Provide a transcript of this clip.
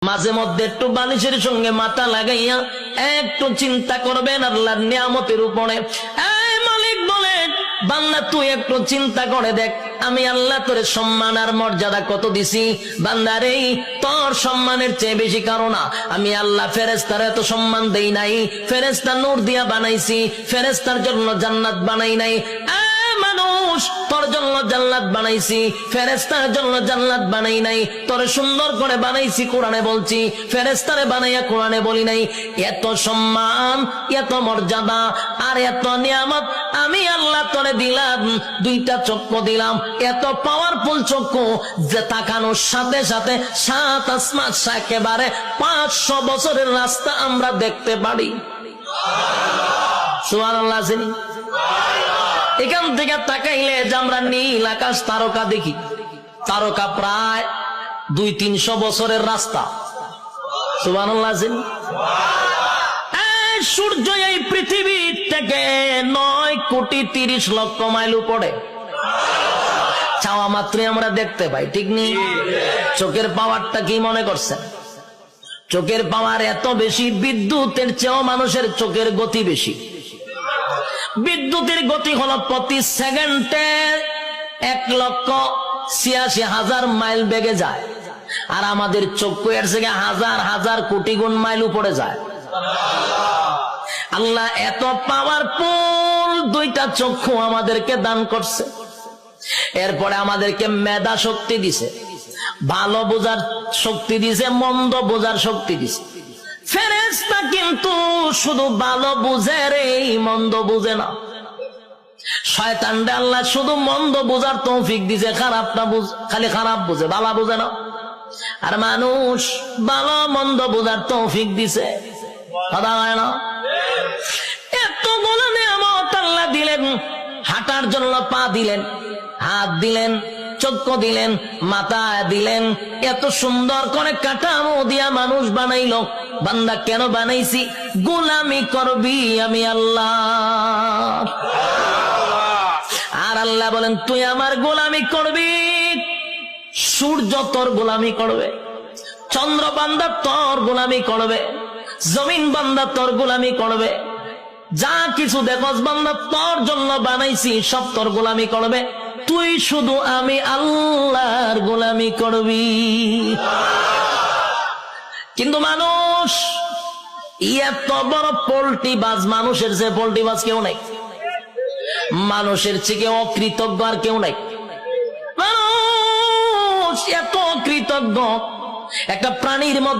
মাঝে মধ্যে একটু বালিশের সঙ্গে মাথা লাগাইয়া একটু চিন্তা করবেন আল্লাহর নিয়ামতের উপরে। এই মালিক বলেন, বান্দা তুই একটু চিন্তা করে দেখ, আমি আল্লাহ তোর সম্মান আর মর্যাদা কত দিছি। বান্দারে, তোর সম্মানের চেয়ে বেশি কারণ আমি আল্লাহ ফেরেশতার এত সম্মান দেই নাই। ফেরেশতা নূর দিয়া বানাইছি, ফেরেশতার জন্য জান্নাত বানাই নাই। মানুষ, তোর জন্য জান্নাত বানাইছি, ফেরেশতার জন্য জান্নাত বানাই নাই। তোরে সুন্দর করে বানাইছি, কোরআনে বলছি, ফেরেশতারে বানাইয়া কোরআনে বলি নাই। এত সম্মান, এত মর্যাদা আর এত নিয়ামত আমি আল্লাহ তোরে দিলাম। দুইটা চক্ষু দিলাম, এত পাওয়ারফুল চক্ষু যে তাকানোর সাথে সাথে সাত আসমান, একেবারে 500 বছরের রাস্তা আমরা দেখতে পারি। সুবহানাল্লাহ। এখান থেকে তাকাইলে যে আমরা নীল আকাশ তারকা দেখি, তারকা প্রায় 200-300 বছরের রাস্তা। সুবহানাল্লাহ। সূর্য এই পৃথিবী থেকে 9,30,00,000 মাইল উপরে, চাওয়া মাত্রই আমরা দেখতে পাই, ঠিক নেই? চোখের পাওয়ারটা কি মনে করছেন? চোখের পাওয়ার এত বেশি, বিদ্যুতের চেয়েও মানুষের চোখের গতি বেশি। বিদ্যুতের গতি হলো প্রতি সেকেন্ডে 1,86,000 মাইল বেগে যায়, আর আমাদের চক্ষু এর থেকে হাজার হাজার কোটি গুণ মাইল উপরে যায়। আল্লাহ এত পাওয়ারফুল দুইটা চক্ষু আমাদেরকে দান করছে। এরপরে আমাদেরকে মেধা শক্তি দিছে, ভালো বোঝার শক্তি দিছে, মন্দ বোঝার শক্তি দিছে। ফেরেশতা কিন্তু শুধু ভালো বুঝে রে, মন্দ বুঝে না। শয়তানরে আল্লাহ শুধু মন্দ বুঝার তৌফিক দিছে, খারাপটা খালি খারাপ বুঝে, ভালো বুঝে না। আর মানুষ ভালো মন্দ বুঝার তৌফিক দিছে, কথা হয় না? এতগুলো নিয়ামত আল্লাহ দিলেন, হাঁটার জন্য পা দিলেন, হাত দিলেন, চক্ষু দিলেন, মাথা দিলেন, এত সুন্দর করে কাঠামো দিয়া মানুষ বানাইলো। বান্দা কেন বানাইছি? গোলামি করবি আমি আল্লাহ। আর আল্লাহ বলেন, তুই আমার গোলামি করবি। সূর্য তোর গোলামি করবে, চন্দ্র বান্দা তোর গোলামি করবে, জমিন বান্দা তোর গোলামি করবে, যা কিছু দেখস বান্দা তোর জন্য বানাইছি সব তোর গোলামি করবে। তুই শুধু আমি আল্লাহর গোলামি করবি। কিন্তু মানুষ এত বড় পোল্ট্রি বাজ, মানুষের যে পোল্ট্রি বাজ কেউ নাই, মানুষের থেকে অকৃতজ্ঞ আর কেউ নাই। মানুষ এত অকৃতজ্ঞ, একটা প্রাণীর মধ্যে